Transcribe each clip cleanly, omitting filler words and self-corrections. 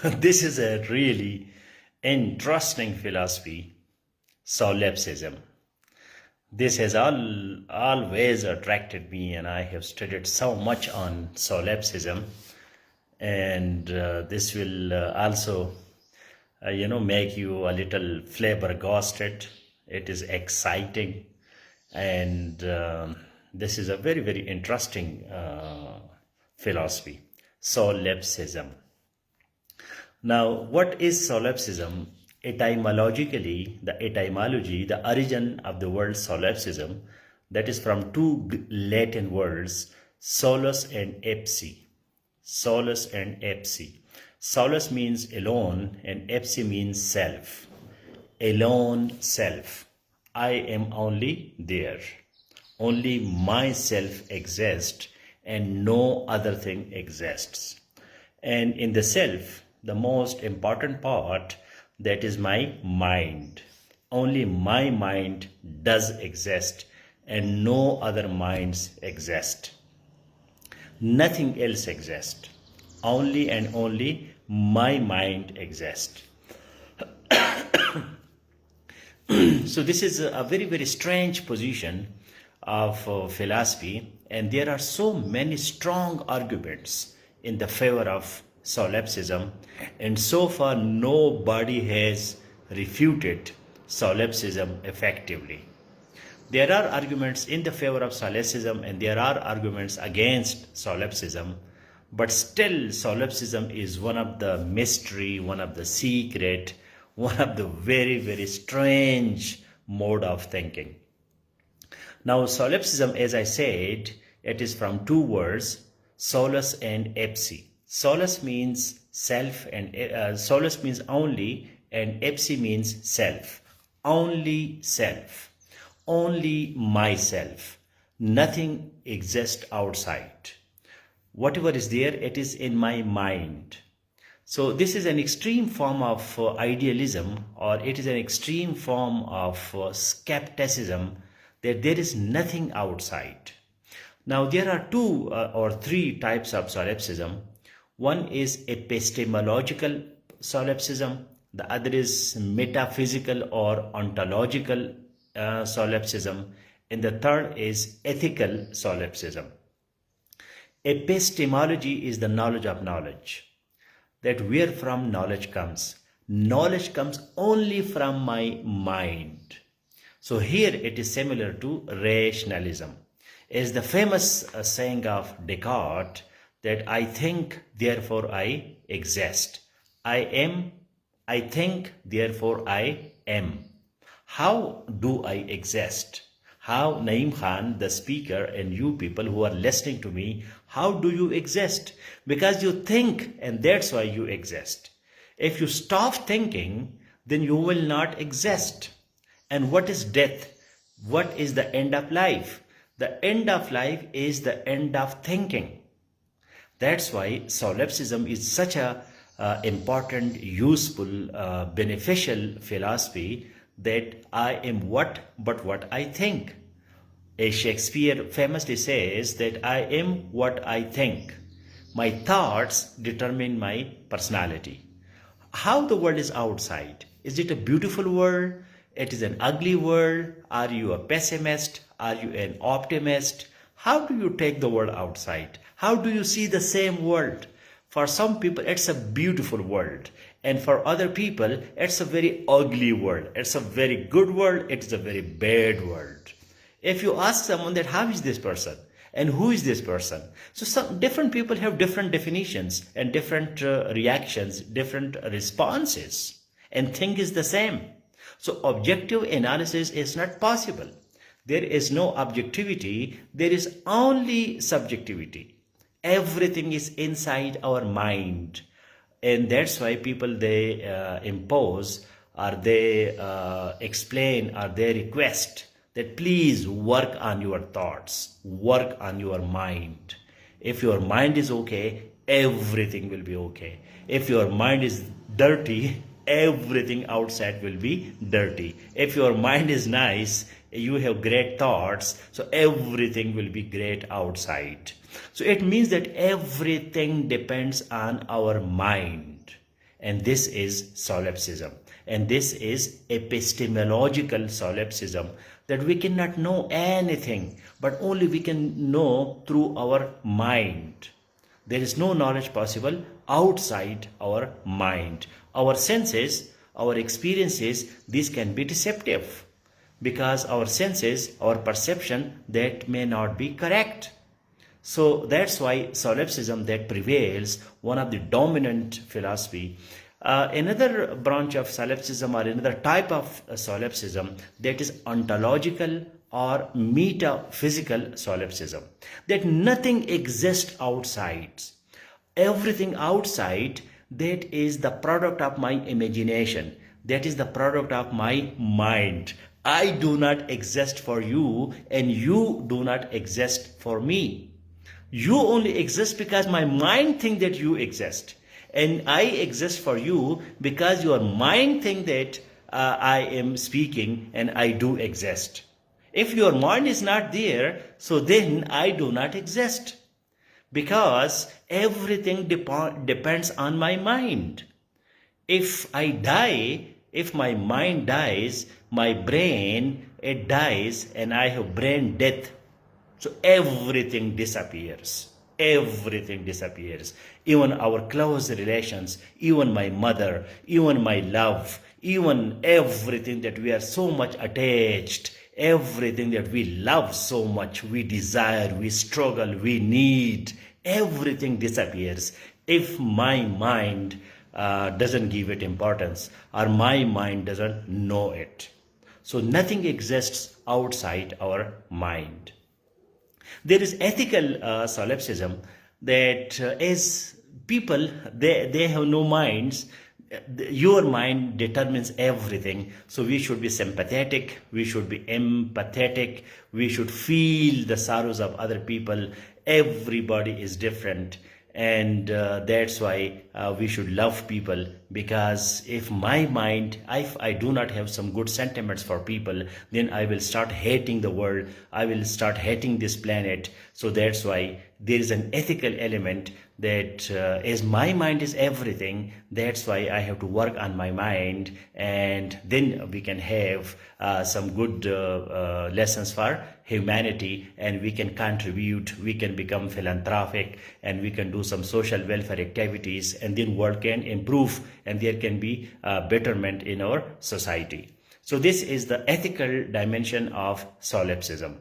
This is a really interesting philosophy, solipsism. This has always attracted me, and I have studied so much on solipsism. And this will also, make you a little flabbergasted. It is exciting, and this is a very, very interesting philosophy, solipsism. Now, what is solipsism? Etymologically, the origin of the word solipsism, that is from two Latin words, solus and ipsi. Solus and ipsi. Solus means alone and ipsi means self. Alone self. I am only there. Only myself exists and no other thing exists. And in the self, the most important part, that is my mind. Only my mind does exist and no other minds exist. Nothing else exists. Only and only my mind exists. So this is a very, very strange position of philosophy, and there are so many strong arguments in the favor of solipsism, and so far nobody has refuted solipsism effectively. There are arguments in the favor of solipsism and there are arguments against solipsism, but still solipsism is one of the mystery, one of the secret, one of the very, very strange mode of thinking. Now, solipsism, as I said, it is from two words, solus and ipsi. Solus means self, and solus means only, and ipsi means self. Only self. Only myself. Nothing exists outside. Whatever is there, it is in my mind. So this is an extreme form of idealism, or it is an extreme form of skepticism, that there is nothing outside. Now there are two or three types of solipsism. One is epistemological solipsism, the other is metaphysical or ontological solipsism, and the third is ethical solipsism. Epistemology is the knowledge of knowledge, that where from knowledge comes. Knowledge comes only from my mind. So here it is similar to rationalism. Is the famous saying of Descartes, that I think, therefore I exist. I am, I think, therefore I am. How do I exist? How, Naeem Khan, the speaker, and you people who are listening to me, how do you exist? Because you think, and that's why you exist. If you stop thinking, then you will not exist. And what is death? What is the end of life? The end of life is the end of thinking. That's why solipsism is such a important, useful, beneficial philosophy, that I am what but what I think. As Shakespeare famously says, that I am what I think. My thoughts determine my personality. How the world is outside? Is it a beautiful world? It is an ugly world? Are you a pessimist? Are you an optimist? How do you take the world outside? How do you see the same world? For some people, it's a beautiful world. And for other people, it's a very ugly world. It's a very good world. It's a very bad world. If you ask someone that how is this person? And who is this person? So some different people have different definitions and different reactions, different responses. And thing is the same. So objective analysis is not possible. There is no objectivity. There is only subjectivity. Everything is inside our mind. And that's why people, they impose, or they explain, or they request that please work on your thoughts, work on your mind. If your mind is okay, everything will be okay. If your mind is dirty, everything outside will be dirty. If your mind is nice, you have great thoughts, so everything will be great outside. So it means that everything depends on our mind. And this is solipsism. And this is epistemological solipsism, that we cannot know anything, but only we can know through our mind. There is no knowledge possible outside our mind. Our senses, our experiences, these can be deceptive, because our senses, our perception, that may not be correct. So that's why solipsism that prevails, one of the dominant philosophy. Another branch of solipsism, or another type of solipsism, that is ontological or metaphysical solipsism, that nothing exists outside. Everything outside, that is the product of my imagination, that is the product of my mind. I do not exist for you, and you do not exist for me. You only exist because my mind thinks that you exist, and I exist for you because your mind thinks that I am speaking and I do exist. If your mind is not there, so then I do not exist, because everything depends on my mind. If I die, if my mind dies, my brain, it dies, and I have brain death. So everything disappears. Everything disappears. Even our close relations, even my mother, even my love, even everything that we are so much attached, everything that we love so much, we desire, we struggle, we need, everything disappears if my mind doesn't give it importance, or my mind doesn't know it. So nothing exists outside our mind. There is ethical solipsism, that as people, they have no minds. Your mind determines everything. So we should be sympathetic, we should be empathetic, we should feel the sorrows of other people. Everybody is different, and that's why we should love people, because if my mind, if I do not have some good sentiments for people, then I will start hating the world, I will start hating this planet. So that's why there is an ethical element, that as my mind is everything, that's why I have to work on my mind, and then we can have some good lessons for humanity, and we can contribute, we can become philanthropic, and we can do some social welfare activities, and then world can improve, and there can be betterment in our society. So this is the ethical dimension of solipsism.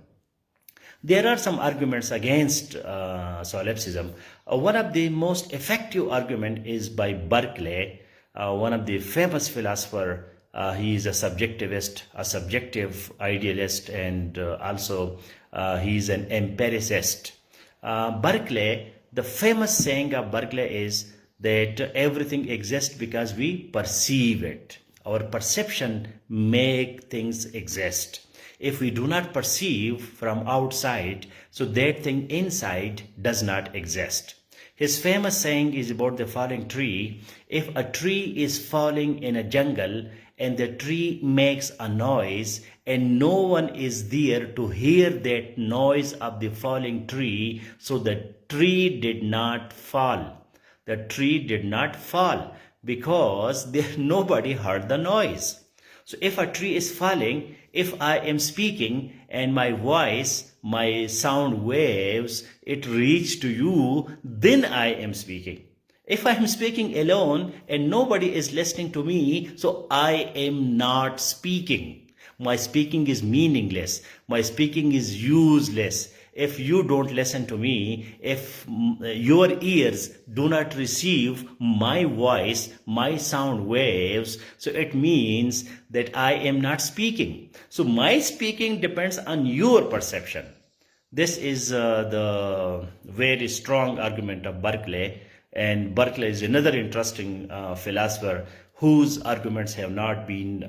There are some arguments against solipsism. One of the most effective argument is by Berkeley, one of the famous philosopher. He is a subjectivist, a subjective idealist, and also he is an empiricist. Berkeley, the famous saying of Berkeley is that everything exists because we perceive it. Our perception make things exist. If we do not perceive from outside, so that thing inside does not exist. His famous saying is about the falling tree. If a tree is falling in a jungle and the tree makes a noise and no one is there to hear that noise of the falling tree, so the tree did not fall. The tree did not fall because nobody heard the noise. So if a tree is falling, if I am speaking and my voice, my sound waves, it reach to you, then I am speaking. If I am speaking alone and nobody is listening to me, so I am not speaking. My speaking is meaningless. My speaking is useless. If you don't listen to me, if your ears do not receive my voice, my sound waves, so it means that I am not speaking. So my speaking depends on your perception. This is the very strong argument of Berkeley. And Berkeley is another interesting philosopher whose arguments have not been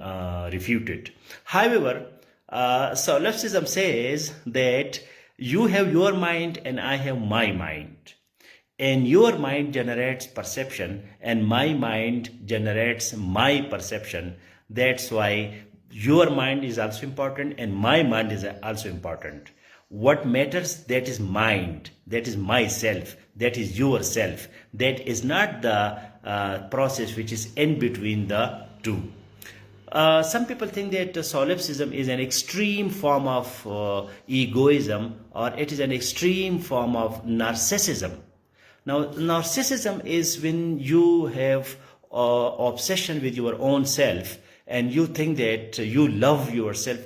refuted. However, Solipsism says that you have your mind and I have my mind. And your mind generates perception and my mind generates my perception. That's why your mind is also important and my mind is also important. What matters, that is mind, that is myself, that is yourself. That is not the process which is in between the two. Some people think that solipsism is an extreme form of egoism, or it is an extreme form of narcissism. Now, narcissism is when you have obsession with your own self, and you think that you love yourself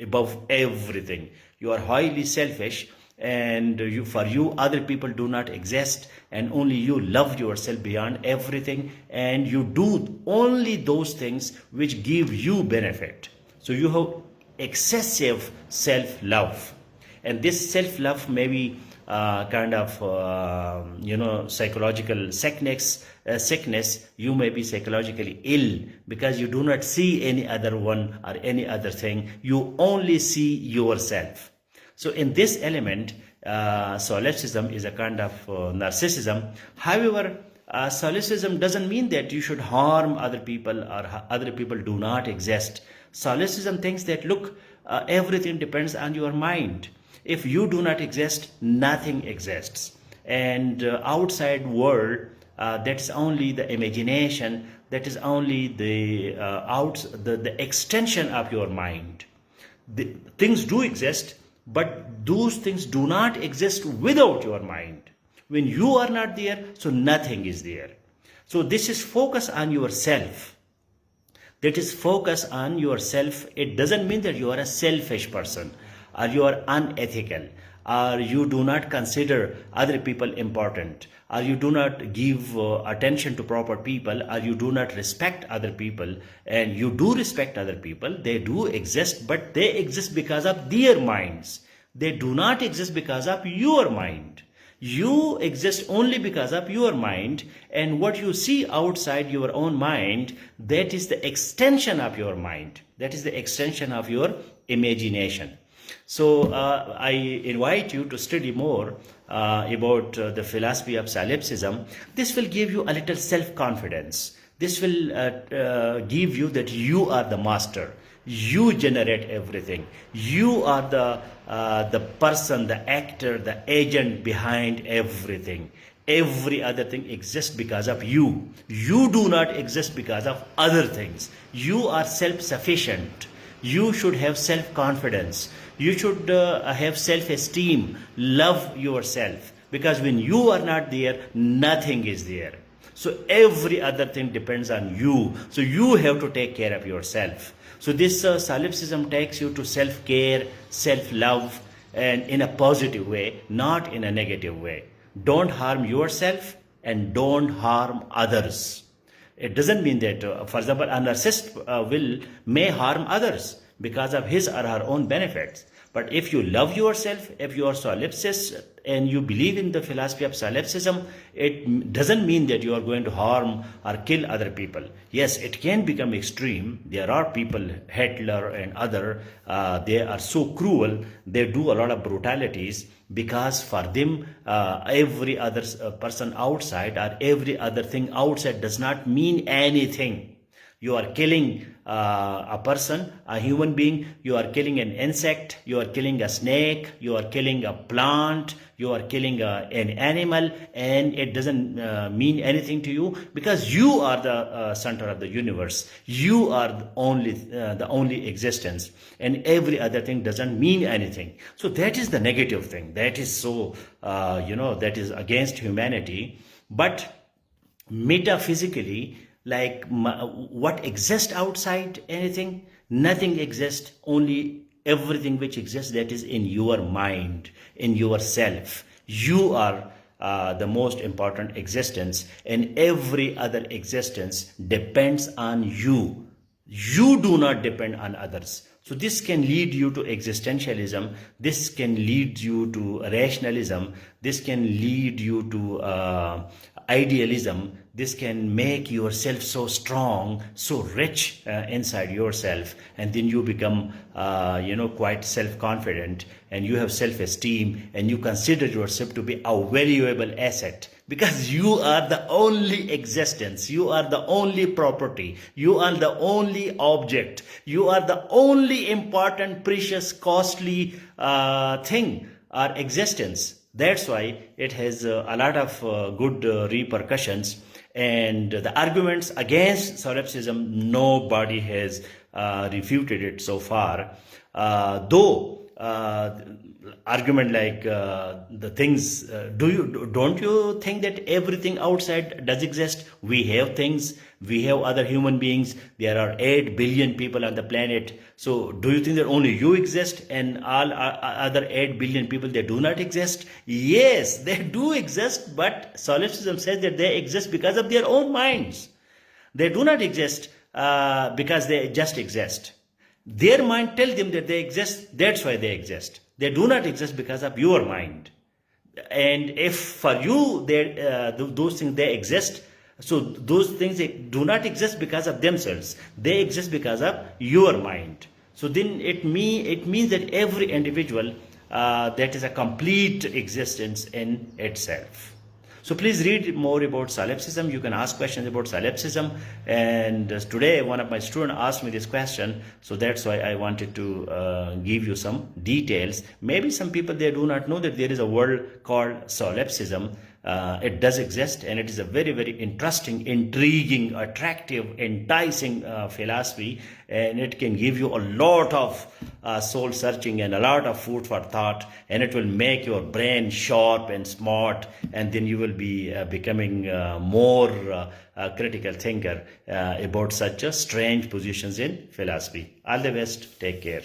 above everything. You are highly selfish, and for you other people do not exist, and only you love yourself beyond everything, and you do only those things which give you benefit. So you have excessive self-love, and this self-love may be psychological sickness. You may be psychologically ill because you do not see any other one or any other thing. You only see yourself. So in this element, solipsism is a kind of narcissism. However, solipsism doesn't mean that you should harm other people or other people do not exist. Solipsism thinks that, look, everything depends on your mind. If you do not exist, nothing exists. And outside world, that is only the imagination, that is only the extension of your mind. Things do exist, but those things do not exist without your mind. When you are not there, so nothing is there. So this is focus on yourself. That is focus on yourself. It doesn't mean that you are a selfish person, or you are unethical, or you do not consider other people important, or you do not give attention to proper people, or you do not respect other people. And you do respect other people. They do exist, but they exist because of their minds. They do not exist because of your mind. You exist only because of your mind, and what you see outside your own mind, that is the extension of your mind. That is the extension of your imagination. So I invite you to study more about the philosophy of solipsism. This will give you a little self-confidence. This will give you that you are the master. You generate everything. You are the person, the actor, the agent behind everything. Every other thing exists because of you. You do not exist because of other things. You are self-sufficient. You should have self-confidence. You should have self-esteem. Love yourself. Because when you are not there, nothing is there. So every other thing depends on you. So you have to take care of yourself. So this solipsism takes you to self-care, self-love, and in a positive way, not in a negative way. Don't harm yourself and don't harm others. It doesn't mean that, for example, a narcissist may harm others because of his or her own benefits. But if you love yourself, if you are solipsist and you believe in the philosophy of solipsism, it doesn't mean that you are going to harm or kill other people. Yes, it can become extreme. There are people, Hitler and other, they are so cruel. They do a lot of brutalities because for them, every other person outside or every other thing outside does not mean anything. You are killing a person, a human being, you are killing an insect, you are killing a snake, you are killing a plant, you are killing an animal, and it doesn't mean anything to you because you are the center of the universe. You are the only existence, and every other thing doesn't mean anything. So that is the negative thing. That is so, that is against humanity. But metaphysically, like what exists outside anything, nothing exists, only everything which exists, that is in your mind, in yourself. You are the most important existence, and every other existence depends on you. You do not depend on others. So this can lead you to existentialism, this can lead you to rationalism, this can lead you to idealism. This can make yourself so strong, so rich inside yourself, and then you become quite self-confident, and you have self-esteem, and you consider yourself to be a valuable asset because you are the only existence, you are the only property, you are the only object, you are the only important, precious, costly thing or existence. That's why it has a lot of good repercussions. And the arguments against solipsism, nobody has refuted it so far. Though argument like the things, don't you think that everything outside does exist? We have things, we have other human beings, there are 8 billion people on the planet. So do you think that only you exist and all other 8 billion people, they do not exist? Yes, they do exist, but solipsism says that they exist because of their own minds. They do not exist because they just exist. Their mind tells them that they exist, that's why they exist. They do not exist because of your mind. And if for you those things they exist, so those things they do not exist because of themselves. They exist because of your mind. So then it means that every individual, that is a complete existence in itself. So please read more about solipsism. You can ask questions about solipsism. And today one of my students asked me this question. So that's why I wanted to give you some details. Maybe some people, they do not know that there is a word called solipsism. It does exist, and it is a very, very interesting, intriguing, attractive, enticing philosophy, and it can give you a lot of soul searching and a lot of food for thought, and it will make your brain sharp and smart, and then you will be becoming more critical thinker about such strange positions in philosophy. All the best. Take care.